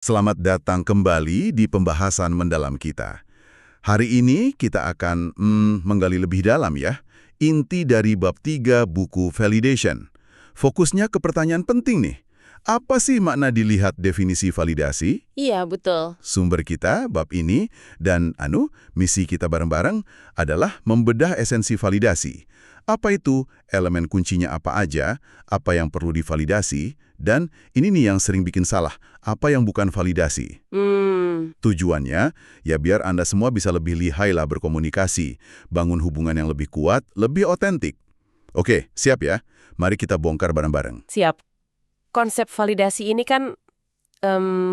Selamat datang kembali di pembahasan mendalam kita. Hari ini kita akan menggali lebih dalam ya, inti dari bab 3 buku Validation. Fokusnya ke pertanyaan penting nih. Apa sih makna dilihat definisi validasi? Iya, betul. Sumber kita bab ini dan misi kita bareng-bareng adalah membedah esensi validasi. Apa itu, elemen kuncinya apa aja, apa yang perlu divalidasi, dan ini nih yang sering bikin salah, apa yang bukan validasi. Tujuannya, ya biar Anda semua bisa lebih lihai lah berkomunikasi, bangun hubungan yang lebih kuat, lebih otentik. Oke, siap ya? Mari kita bongkar bareng-bareng. Siap. Konsep validasi ini kan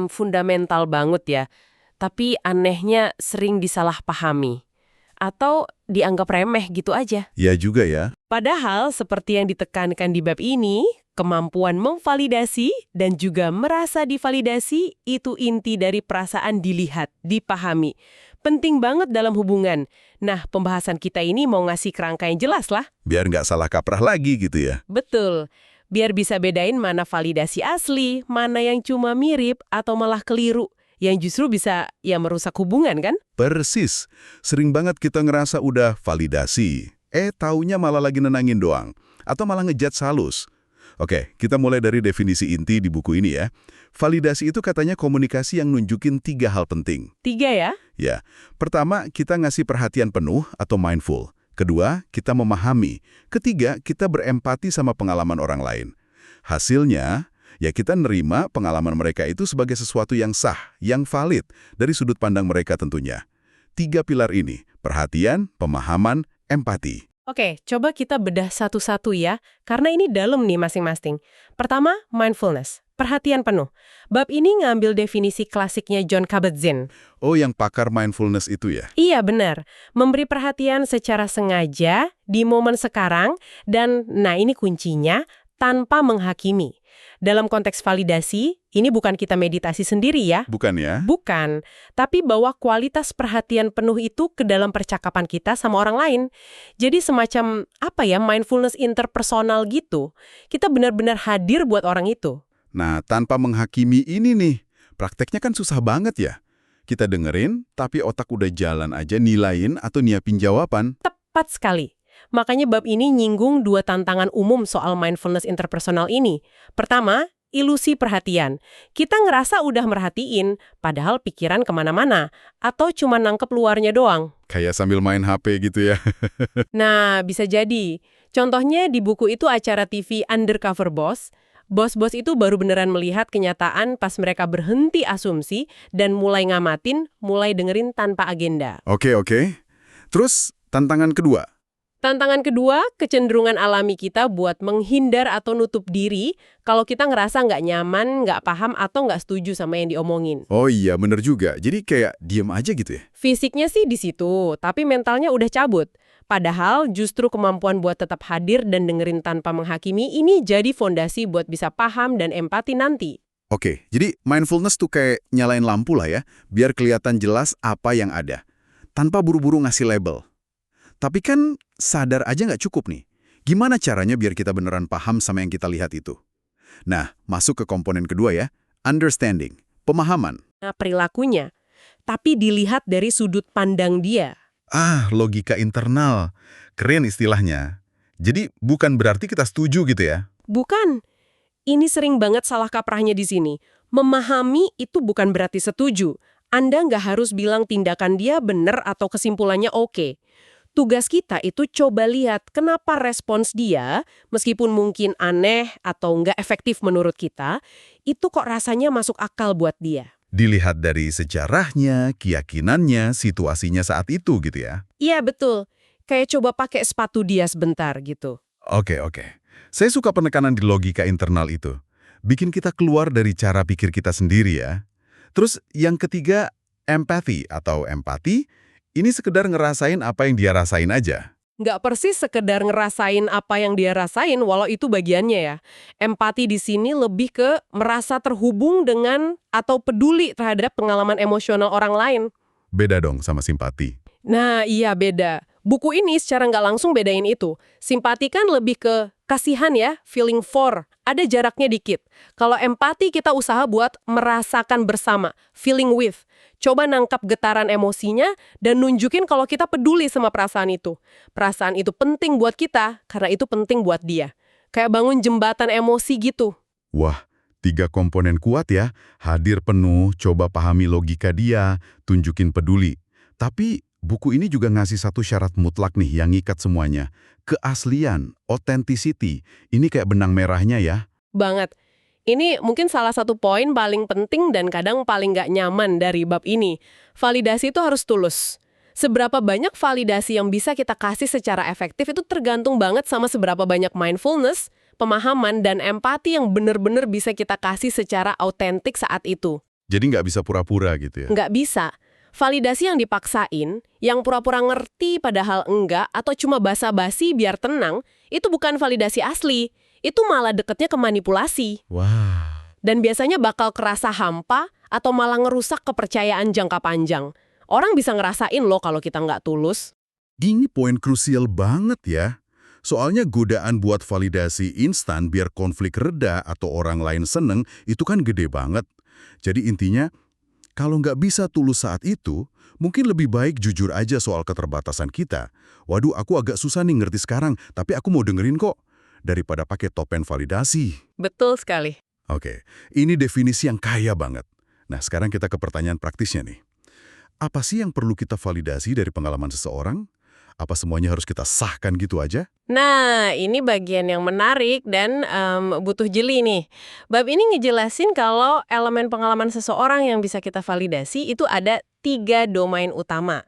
fundamental banget ya, tapi anehnya sering disalahpahami. Atau dianggap remeh gitu aja. Ya juga ya. Padahal seperti yang ditekankan di bab ini, kemampuan memvalidasi dan juga merasa divalidasi itu inti dari perasaan dilihat, dipahami. Penting banget dalam hubungan. Nah, pembahasan kita ini mau ngasih kerangka yang jelas lah. Biar nggak salah kaprah lagi gitu ya. Betul. Biar bisa bedain mana validasi asli, mana yang cuma mirip atau malah keliru. Yang justru bisa ya merusak hubungan kan? Persis. Sering banget kita ngerasa udah validasi. Taunya malah lagi nenangin doang. Atau malah ngejudge halus. Oke, kita mulai dari definisi inti di buku ini ya. Validasi itu katanya komunikasi yang nunjukin 3 hal penting. 3 ya? Ya, pertama kita ngasih perhatian penuh atau mindful. Kedua, kita memahami. Ketiga, kita berempati sama pengalaman orang lain. Hasilnya, ya kita nerima pengalaman mereka itu sebagai sesuatu yang sah, yang valid, dari sudut pandang mereka tentunya. 3 pilar ini, perhatian, pemahaman, empati. Oke, coba kita bedah satu-satu ya, karena ini dalam nih masing-masing. Pertama, mindfulness, perhatian penuh. Bab ini ngambil definisi klasiknya Jon Kabat-Zinn. Oh, yang pakar mindfulness itu ya? Iya, benar. Memberi perhatian secara sengaja, di momen sekarang, dan nah ini kuncinya, tanpa menghakimi. Dalam konteks validasi, ini bukan kita meditasi sendiri ya. Bukan ya? Bukan, tapi bawa kualitas perhatian penuh itu ke dalam percakapan kita sama orang lain. Jadi semacam, mindfulness interpersonal gitu. Kita benar-benar hadir buat orang itu. Nah, tanpa menghakimi ini nih, prakteknya kan susah banget ya. Kita dengerin, tapi otak udah jalan aja nilain atau nyiapin jawaban. Tepat sekali. Makanya bab ini nyinggung 2 tantangan umum soal mindfulness interpersonal ini. Pertama, ilusi perhatian. Kita ngerasa udah merhatiin, padahal pikiran kemana-mana. Atau cuma nangkep luarnya doang. Kayak sambil main HP gitu ya. Nah, bisa jadi. Contohnya di buku itu acara TV Undercover Boss. Bos-bos itu baru beneran melihat kenyataan pas mereka berhenti asumsi dan mulai ngamatin, mulai dengerin tanpa agenda. Oke. Terus, tantangan kedua. Tantangan kedua, kecenderungan alami kita buat menghindar atau nutup diri kalau kita ngerasa nggak nyaman, nggak paham, atau nggak setuju sama yang diomongin. Oh iya, bener juga. Jadi kayak diem aja gitu ya? Fisiknya sih di situ, tapi mentalnya udah cabut. Padahal justru kemampuan buat tetap hadir dan dengerin tanpa menghakimi ini jadi fondasi buat bisa paham dan empati nanti. Oke, jadi mindfulness tuh kayak nyalain lampu lah ya, biar kelihatan jelas apa yang ada. Tanpa buru-buru ngasih label. Tapi kan sadar aja nggak cukup nih. Gimana caranya biar kita beneran paham sama yang kita lihat itu? Nah, masuk ke komponen kedua ya, understanding, pemahaman. Nah, perilakunya. Tapi dilihat dari sudut pandang dia. Logika internal. Keren istilahnya. Jadi bukan berarti kita setuju gitu ya? Bukan. Ini sering banget salah kaprahnya di sini. Memahami itu bukan berarti setuju. Anda nggak harus bilang tindakan dia benar atau kesimpulannya oke. Tugas kita itu coba lihat kenapa respons dia, meskipun mungkin aneh atau nggak efektif menurut kita, itu kok rasanya masuk akal buat dia. Dilihat dari sejarahnya, keyakinannya, situasinya saat itu gitu ya? Iya, betul. Kayak coba pakai sepatu dia sebentar gitu. Oke. Saya suka penekanan di logika internal itu. Bikin kita keluar dari cara pikir kita sendiri ya. Terus yang ketiga, empathy atau empati. Ini sekedar ngerasain apa yang dia rasain aja. Nggak persis sekedar ngerasain apa yang dia rasain, walau itu bagiannya ya. Empati di sini lebih ke merasa terhubung dengan atau peduli terhadap pengalaman emosional orang lain. Beda dong sama simpati. Nah, iya beda. Buku ini secara nggak langsung bedain itu. Simpati kan lebih ke Kasihan ya, feeling for, ada jaraknya dikit. Kalau empati kita usaha buat merasakan bersama, feeling with. Coba nangkap getaran emosinya dan nunjukin kalau kita peduli sama perasaan itu. Perasaan itu penting buat kita, karena itu penting buat dia. Kayak bangun jembatan emosi gitu. Wah, 3 komponen kuat ya. Hadir penuh, coba pahami logika dia, tunjukin peduli. Tapi buku ini juga ngasih satu syarat mutlak nih yang ngikat semuanya. Keaslian, authenticity. Ini kayak benang merahnya ya. Banget. Ini mungkin salah satu poin paling penting dan kadang paling nggak nyaman dari bab ini. Validasi itu harus tulus. Seberapa banyak validasi yang bisa kita kasih secara efektif itu tergantung banget sama seberapa banyak mindfulness, pemahaman, dan empati yang benar-benar bisa kita kasih secara autentik saat itu. Jadi nggak bisa pura-pura gitu ya. Nggak bisa. Validasi yang dipaksain, yang pura-pura ngerti padahal enggak, atau cuma basa-basi biar tenang, itu bukan validasi asli. Itu malah deketnya ke manipulasi. Wah. Dan biasanya bakal kerasa hampa atau malah ngerusak kepercayaan jangka panjang. Orang bisa ngerasain loh kalau kita nggak tulus. Ini poin krusial banget ya. Soalnya godaan buat validasi instan biar konflik reda atau orang lain seneng, itu kan gede banget. Jadi intinya, kalau nggak bisa tulus saat itu, mungkin lebih baik jujur aja soal keterbatasan kita. Waduh, aku agak susah nih ngerti sekarang, tapi aku mau dengerin kok. Daripada pakai topeng validasi. Betul sekali. Oke, ini definisi yang kaya banget. Nah, sekarang kita ke pertanyaan praktisnya nih. Apa sih yang perlu kita validasi dari pengalaman seseorang? Apa semuanya harus kita sahkan gitu aja? Nah, ini bagian yang menarik dan butuh jeli nih. Bab ini ngejelasin kalau elemen pengalaman seseorang yang bisa kita validasi itu ada 3 domain utama.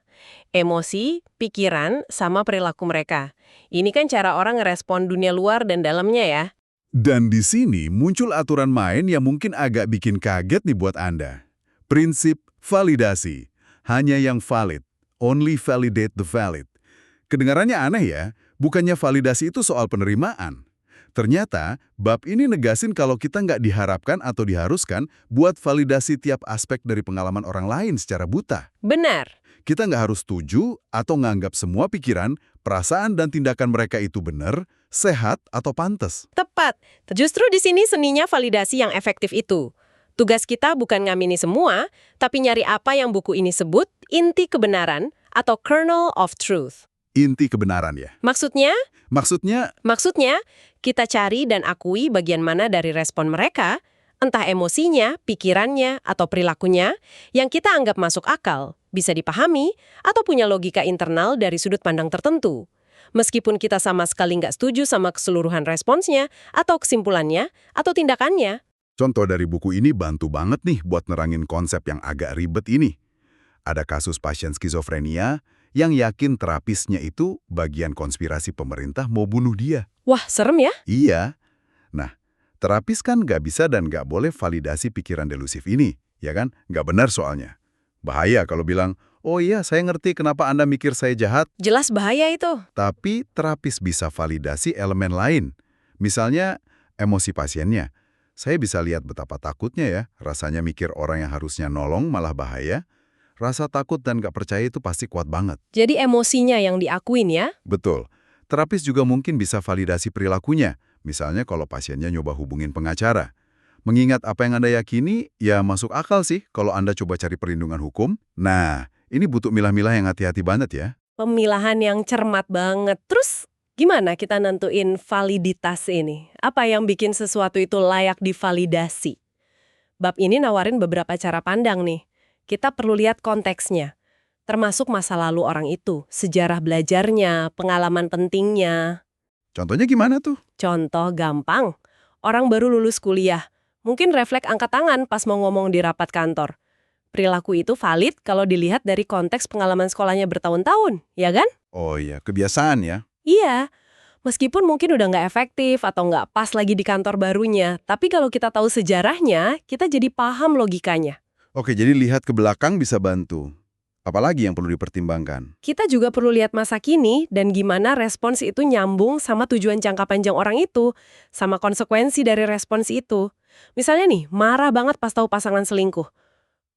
Emosi, pikiran, sama perilaku mereka. Ini kan cara orang ngerespon dunia luar dan dalamnya ya. Dan di sini muncul aturan main yang mungkin agak bikin kaget nih buat Anda. Prinsip validasi. Hanya yang valid. Only validate the valid. Kedengarannya aneh ya, bukannya validasi itu soal penerimaan. Ternyata, bab ini negasin kalau kita nggak diharapkan atau diharuskan buat validasi tiap aspek dari pengalaman orang lain secara buta. Benar. Kita nggak harus setuju atau nganggap semua pikiran, perasaan, dan tindakan mereka itu benar, sehat, atau pantas. Tepat. Justru di sini seninya validasi yang efektif itu. Tugas kita bukan ngamini semua, tapi nyari apa yang buku ini sebut inti kebenaran atau kernel of truth. Inti kebenaran ya? Maksudnya, Maksudnya, kita cari dan akui bagian mana dari respon mereka, entah emosinya, pikirannya, atau perilakunya, yang kita anggap masuk akal, bisa dipahami, atau punya logika internal dari sudut pandang tertentu. Meskipun kita sama sekali nggak setuju sama keseluruhan responsnya, atau kesimpulannya, atau tindakannya. contoh dari buku ini bantu banget nih buat nerangin konsep yang agak ribet ini. Ada kasus pasien skizofrenia yang yakin terapisnya itu bagian konspirasi pemerintah mau bunuh dia. Wah, serem ya? Iya. Nah, terapis kan nggak bisa dan nggak boleh validasi pikiran delusif ini, ya kan? Nggak benar soalnya. Bahaya kalau bilang, oh iya saya ngerti kenapa Anda mikir saya jahat, Jelas bahaya itu. tapi terapis bisa validasi elemen lain. Misalnya, emosi pasiennya. Saya bisa lihat betapa takutnya ya, rasanya mikir orang yang harusnya nolong malah bahaya. Rasa takut dan nggak percaya itu pasti kuat banget. Jadi emosinya yang diakuin ya? Betul. Terapis juga mungkin bisa validasi perilakunya. Misalnya kalau pasiennya nyoba hubungin pengacara. Mengingat apa yang Anda yakini, ya masuk akal sih kalau Anda coba cari perlindungan hukum. Nah, ini butuh milah-milah yang hati-hati banget ya. Pemilahan yang cermat banget. Terus gimana kita nentuin validitas ini? Apa yang bikin sesuatu itu layak divalidasi? Bab ini nawarin beberapa cara pandang nih. Kita perlu lihat konteksnya. Termasuk masa lalu orang itu, sejarah belajarnya, pengalaman pentingnya. Contohnya gimana tuh? Contoh gampang, orang baru lulus kuliah. Mungkin refleks angkat tangan pas mau ngomong di rapat kantor. Perilaku itu valid kalau dilihat dari konteks pengalaman sekolahnya bertahun-tahun, ya kan? Oh iya, kebiasaan ya. Iya, meskipun mungkin udah nggak efektif atau nggak pas lagi di kantor barunya, tapi kalau kita tahu sejarahnya, kita jadi paham logikanya. Oke, jadi lihat ke belakang bisa bantu. Apalagi yang perlu dipertimbangkan? Kita juga perlu lihat masa kini dan gimana respons itu nyambung sama tujuan jangka panjang orang itu, sama konsekuensi dari respons itu. Misalnya nih, marah banget pas tahu pasangan selingkuh.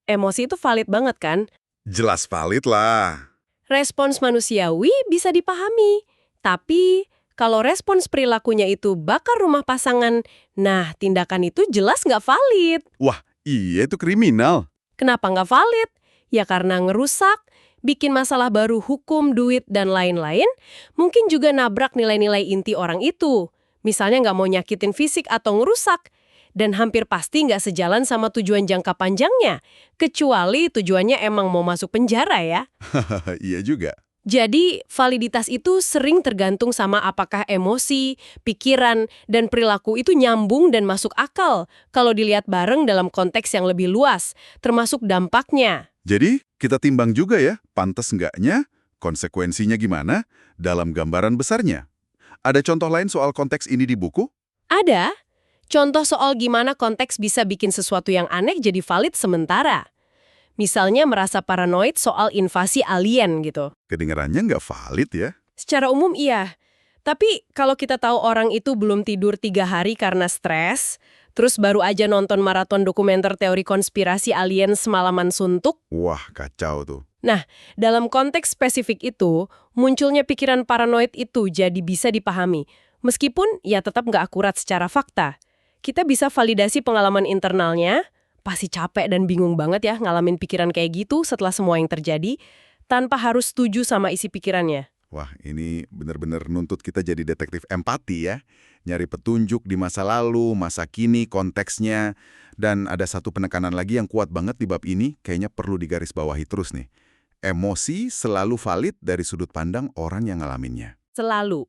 Emosi itu valid banget kan? Jelas valid lah. Respons manusiawi bisa dipahami. Tapi Kalau respons perilakunya itu bakar rumah pasangan, nah tindakan itu jelas nggak valid. Wah, iya itu kriminal. Kenapa nggak valid? Ya karena ngerusak, bikin masalah baru hukum, duit, dan lain-lain, mungkin juga nabrak nilai-nilai inti orang itu. Misalnya nggak mau nyakitin fisik atau ngerusak. Dan hampir pasti nggak sejalan sama tujuan jangka panjangnya. Kecuali tujuannya emang mau masuk penjara ya. Iya juga. Jadi, validitas itu sering tergantung sama apakah emosi, pikiran, dan perilaku itu nyambung dan masuk akal kalau dilihat bareng dalam konteks yang lebih luas, termasuk dampaknya. Jadi, kita timbang juga ya, pantas nggaknya, konsekuensinya gimana, dalam gambaran besarnya. Ada contoh lain soal konteks ini di buku? Ada contoh soal gimana konteks bisa bikin sesuatu yang aneh jadi valid sementara. Misalnya merasa paranoid soal invasi alien gitu. Kedengarannya nggak valid ya. Secara umum iya. Tapi kalau kita tahu orang itu belum tidur 3 hari karena stres, terus baru aja nonton maraton dokumenter teori konspirasi alien semalaman suntuk. Wah, kacau tuh. Nah, dalam konteks spesifik itu, munculnya pikiran paranoid itu jadi bisa dipahami. Meskipun ya tetap nggak akurat secara fakta. Kita bisa validasi pengalaman internalnya, pasti capek dan bingung banget ya ngalamin pikiran kayak gitu setelah semua yang terjadi, tanpa harus setuju sama isi pikirannya. Wah, ini benar-benar nuntut kita jadi detektif empati ya. Nyari petunjuk di masa lalu, masa kini, konteksnya. Dan ada satu penekanan lagi yang kuat banget di bab ini, kayaknya perlu digarisbawahi terus nih. Emosi selalu valid dari sudut pandang orang yang ngalaminnya. Selalu.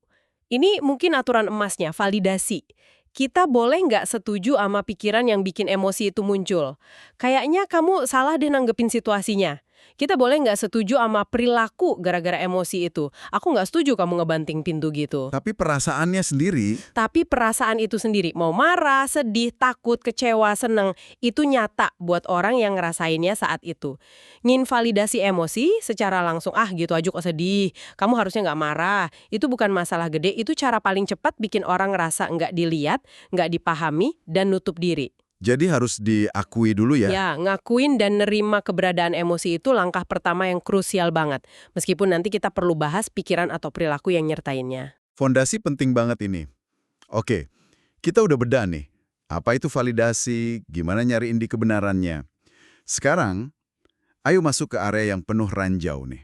Ini mungkin aturan emasnya, validasi. Kita boleh nggak setuju sama pikiran yang bikin emosi itu muncul. Kayaknya kamu salah deh nanggepin situasinya. Kita boleh nggak setuju sama perilaku gara-gara emosi itu. Aku nggak setuju kamu ngebanting pintu gitu. Tapi perasaannya sendiri, Tapi perasaan itu sendiri, mau marah, sedih, takut, kecewa, seneng, itu nyata buat orang yang ngerasainnya saat itu. Nginvalidasi emosi secara langsung, gitu aja kok sedih, kamu harusnya nggak marah, itu bukan masalah gede, itu cara paling cepat bikin orang ngerasa nggak dilihat, nggak dipahami, dan nutup diri. jadi harus diakui dulu ya. Ya, ngakuin dan nerima keberadaan emosi itu langkah pertama yang krusial banget. Meskipun nanti kita perlu bahas pikiran atau perilaku yang nyertainnya. Fondasi penting banget ini. Oke, kita udah bedah nih. Apa itu validasi, gimana nyariin di kebenarannya. Sekarang, ayo masuk ke area yang penuh ranjau nih.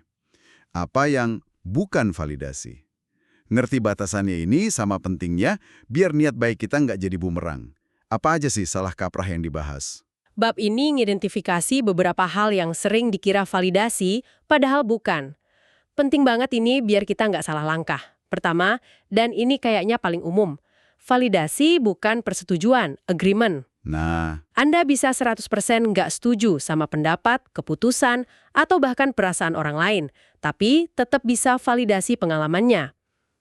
Apa yang bukan validasi? Ngerti batasannya ini sama pentingnya biar niat baik kita nggak jadi bumerang. Apa aja sih salah kaprah yang dibahas? Bab ini ngidentifikasi beberapa hal yang sering dikira validasi, padahal bukan. Penting banget ini biar kita nggak salah langkah. Pertama, dan ini kayaknya paling umum, validasi bukan persetujuan, agreement. Nah, Anda bisa 100% nggak setuju sama pendapat, keputusan, atau bahkan perasaan orang lain, tapi tetap bisa validasi pengalamannya.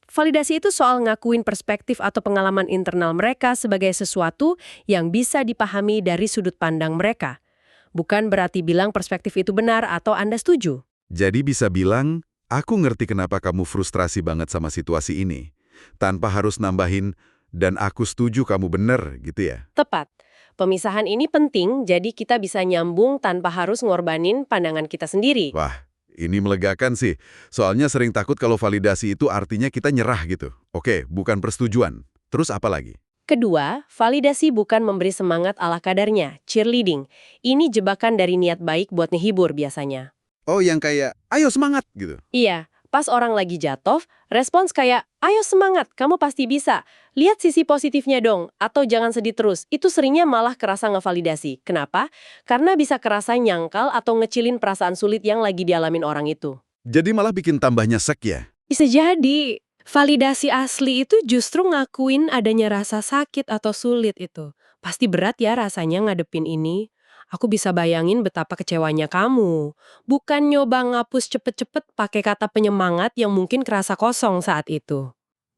Validasi itu soal ngakuin perspektif atau pengalaman internal mereka sebagai sesuatu yang bisa dipahami dari sudut pandang mereka. Bukan berarti bilang perspektif itu benar atau Anda setuju. jadi bisa bilang, aku ngerti kenapa kamu frustrasi banget sama situasi ini. Tanpa harus nambahin, dan aku setuju kamu bener, gitu ya. Tepat. Pemisahan ini penting, jadi kita bisa nyambung tanpa harus ngorbanin pandangan kita sendiri. Wah, ini melegakan sih. Soalnya sering takut kalau validasi itu artinya kita nyerah gitu. Oke, bukan persetujuan. Terus apa lagi? Kedua, validasi bukan memberi semangat ala kadarnya, cheerleading. Ini jebakan dari niat baik buat ngehibur biasanya. Oh, yang kayak, ayo semangat gitu. Iya, pas orang lagi jatuh, respons kayak, ayo semangat, kamu pasti bisa. Lihat sisi positifnya dong, atau jangan sedih terus. Itu seringnya malah kerasa ngevalidasi. Kenapa? Karena bisa kerasa nyangkal atau ngecilin perasaan sulit yang lagi dialamin orang itu. Jadi malah bikin tambah nyesek ya? Bisa jadi. Validasi asli itu justru ngakuin adanya rasa sakit atau sulit itu. Pasti berat ya rasanya ngadepin ini. Aku bisa bayangin betapa kecewanya kamu. Bukan nyoba ngapus cepet-cepet pakai kata penyemangat yang mungkin kerasa kosong saat itu.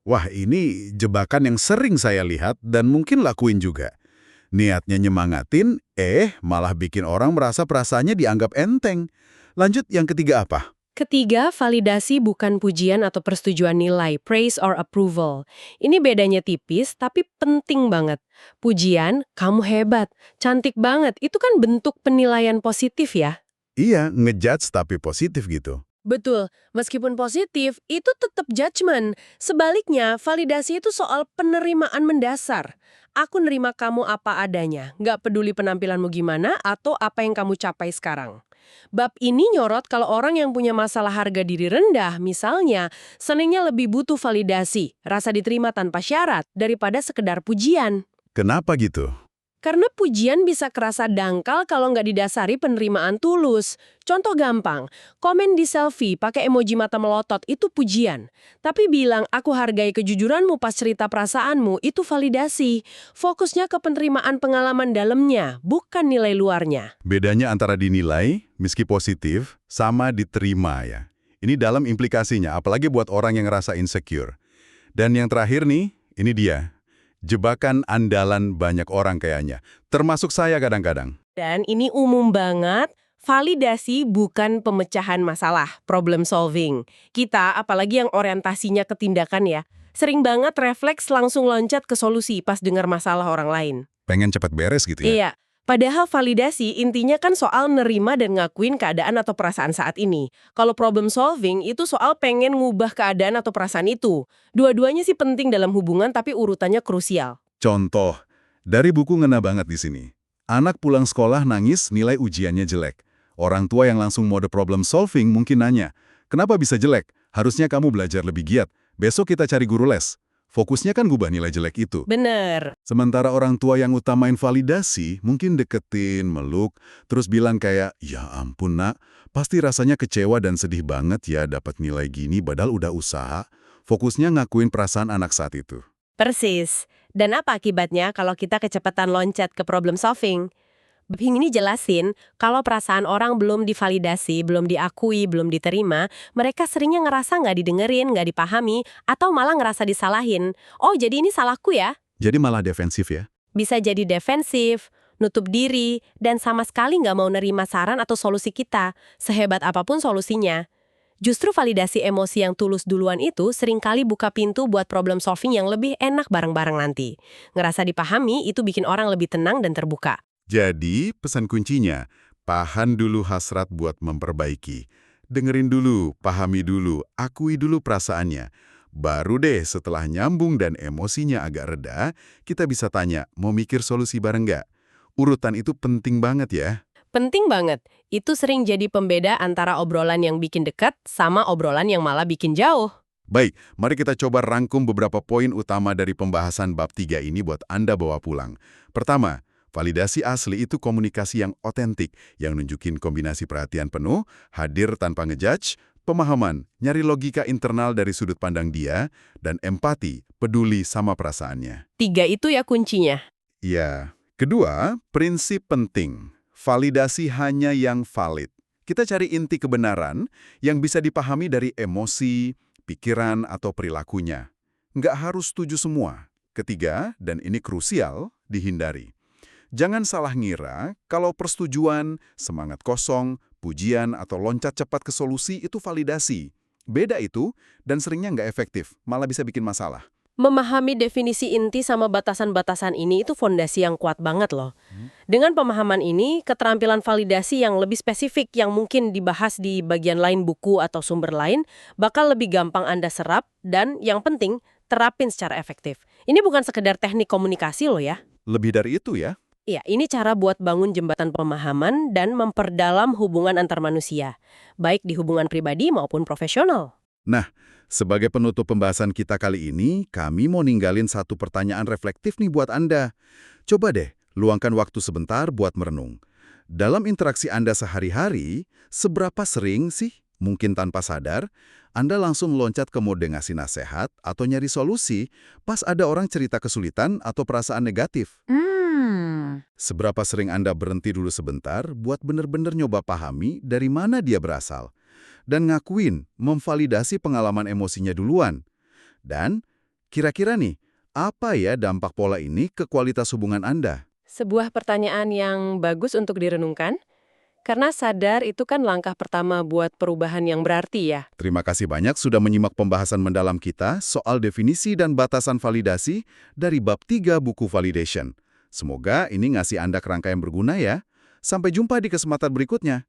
Wah, ini jebakan yang sering saya lihat dan mungkin lakuin juga. Niatnya nyemangatin, malah bikin orang merasa perasaannya dianggap enteng. Lanjut, yang ketiga apa? Ketiga, validasi bukan pujian atau persetujuan nilai, praise or approval. Ini bedanya tipis, tapi penting banget. Pujian, kamu hebat, cantik banget, itu kan bentuk penilaian positif ya. Iya, ngejudge tapi positif gitu. Betul, meskipun positif, itu tetap judgement. Sebaliknya, validasi itu soal penerimaan mendasar. Aku nerima kamu apa adanya, nggak peduli penampilanmu gimana atau apa yang kamu capai sekarang. Bab ini nyorot kalau orang yang punya masalah harga diri rendah, misalnya, senengnya lebih butuh validasi, rasa diterima tanpa syarat, daripada sekedar pujian. Kenapa gitu? Karena pujian bisa kerasa dangkal kalau nggak didasari penerimaan tulus. Contoh gampang, komen di selfie pakai emoji mata melotot itu pujian. Tapi bilang aku hargai kejujuranmu pas cerita perasaanmu itu validasi. Fokusnya ke penerimaan pengalaman dalamnya, bukan nilai luarnya. Bedanya antara dinilai, meski positif, sama diterima ya. Ini dalam implikasinya, apalagi buat orang yang ngerasa insecure. Dan yang terakhir nih, ini dia. Jebakan andalan banyak orang kayaknya. Termasuk saya kadang-kadang. Dan ini umum banget, validasi bukan pemecahan masalah, problem solving. Kita, apalagi yang orientasinya ke tindakan ya, sering banget refleks langsung loncat ke solusi pas dengar masalah orang lain. Pengen cepat beres gitu ya? Iya, padahal validasi intinya kan soal nerima dan ngakuin keadaan atau perasaan saat ini. Kalau problem solving itu soal pengen ngubah keadaan atau perasaan itu. Dua-duanya sih penting dalam hubungan tapi urutannya krusial. Contoh, dari buku ngena banget di sini. Anak pulang sekolah nangis nilai ujiannya jelek. Orang tua yang langsung mode problem solving mungkin nanya, kenapa bisa jelek? Harusnya kamu belajar lebih giat. Besok kita cari guru les. Fokusnya kan gubah nilai jelek itu. Bener. Sementara orang tua yang utamain validasi, mungkin deketin, meluk, terus bilang kayak, ya ampun nak, pasti rasanya kecewa dan sedih banget ya dapat nilai gini padahal udah usaha. Fokusnya ngakuin perasaan anak saat itu. Persis. Dan apa akibatnya kalau kita kecepatan loncat ke problem solving? Bing ini jelasin, kalau perasaan orang belum divalidasi, belum diakui, belum diterima, mereka seringnya ngerasa nggak didengerin, nggak dipahami, atau malah ngerasa disalahin. Oh, jadi ini salahku ya? Jadi malah defensif ya? Bisa jadi defensif, nutup diri, dan sama sekali nggak mau nerima saran atau solusi kita, sehebat apapun solusinya. Justru validasi emosi yang tulus duluan itu seringkali buka pintu buat problem solving yang lebih enak bareng-bareng nanti. Ngerasa dipahami itu bikin orang lebih tenang dan terbuka. Jadi, pesan kuncinya, tahan dulu hasrat buat memperbaiki. Dengerin dulu, pahami dulu, akui dulu perasaannya. Baru deh setelah nyambung dan emosinya agak reda, kita bisa tanya, mau mikir solusi bareng nggak? Urutan itu penting banget ya. Penting banget. Itu sering jadi pembeda antara obrolan yang bikin dekat sama obrolan yang malah bikin jauh. Baik, mari kita coba rangkum beberapa poin utama dari pembahasan bab 3 ini buat Anda bawa pulang. Pertama, validasi asli itu komunikasi yang otentik, yang nunjukin kombinasi perhatian penuh, hadir tanpa ngejudge, pemahaman, nyari logika internal dari sudut pandang dia, dan empati, peduli sama perasaannya. 3 itu ya kuncinya. Ya. Kedua, prinsip penting. Validasi hanya yang valid. Kita cari inti kebenaran yang bisa dipahami dari emosi, pikiran, atau perilakunya. Nggak harus setuju semua. Ketiga, dan ini krusial, dihindari. Jangan salah ngira kalau persetujuan, semangat kosong, pujian, atau loncat cepat ke solusi itu validasi. Beda itu, dan seringnya nggak efektif, malah bisa bikin masalah. Memahami definisi inti sama batasan-batasan ini itu fondasi yang kuat banget loh. Dengan pemahaman ini, keterampilan validasi yang lebih spesifik yang mungkin dibahas di bagian lain buku atau sumber lain, bakal lebih gampang Anda serap dan yang penting, terapin secara efektif. Ini bukan sekedar teknik komunikasi loh ya. Lebih dari itu ya. Iya, ini cara buat bangun jembatan pemahaman dan memperdalam hubungan antar manusia, baik di hubungan pribadi maupun profesional. Nah, sebagai penutup pembahasan kita kali ini, kami mau ninggalin satu pertanyaan reflektif nih buat Anda. Coba deh, luangkan waktu sebentar buat merenung. Dalam interaksi Anda sehari-hari, seberapa sering sih, mungkin tanpa sadar, Anda langsung loncat ke mode ngasih nasihat atau nyari solusi pas ada orang cerita kesulitan atau perasaan negatif? Seberapa sering Anda berhenti dulu sebentar buat bener-bener nyoba pahami dari mana dia berasal? Dan ngakuin, memvalidasi pengalaman emosinya duluan. Dan, kira-kira nih, apa ya dampak pola ini ke kualitas hubungan Anda? Sebuah pertanyaan yang bagus untuk direnungkan, karena sadar itu kan langkah pertama buat perubahan yang berarti ya. Terima kasih banyak sudah menyimak pembahasan mendalam kita soal definisi dan batasan validasi dari bab 3 buku Validation. Semoga ini ngasih Anda kerangka yang berguna ya. Sampai jumpa di kesempatan berikutnya.